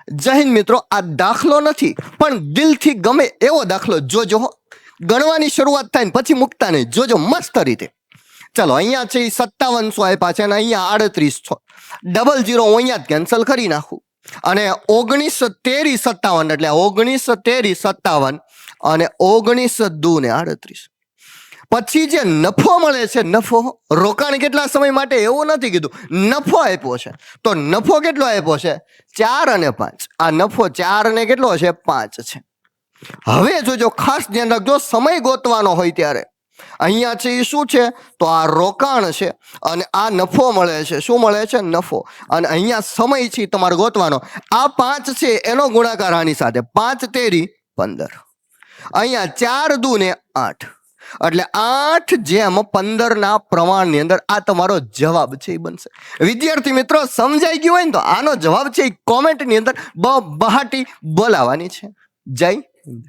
જય હિન્દ મિત્રો, આ દાખલો નથી પણ દિલથી ગમે એવો દાખલો જોજો. ગણવાની શરૂઆત થાય ને પછી મૂકતા નહીં, જોજો મસ્ત રીતે. ચલો, અહીંયા છે 5700 આપ્યા છે અને અહીંયા 3800. 00 હું અહીંયા જ કેન્સલ કરી નાખું અને 19 13 57 એટલે 19 13 57 અને 19 2 ને 38. પછી જે નફો મળે છે, નફો રોકાણ કેટલા સમય માટે એવું નથી કીધું, નફો આપ્યો છે. તો નફો કેટલો આપ્યો છે? 4 અને 5. આ નફો 4 ને કેટલો છે? 5 છે. હવે જોજો, ખાસ ધ્યાન રાખજો, સમય ગોતવાનો હોય ત્યારે અહીંયા છે એ શું છે? તો આ રોકાણ છે અને આ નફો મળે છે. શું મળે છે? નફો. અને અહીંયા સમય છે તમારે ગોતવાનો. આ 5 છે એનો ગુણાકાર આની સાથે, 5 તેરી 15. અહીંયા 4 દુ ને 8 એટલે 8 જેમ 15 ના પ્રમાણની અંદર આ તમારો જવાબ છે એ બનશે. વિદ્યાર્થી મિત્રો, સમજાઈ ગયું હોય ને તો આનો જવાબ છે એ કોમેન્ટની અંદર બહાટી બોલાવવાની છે. જય હિન્દ.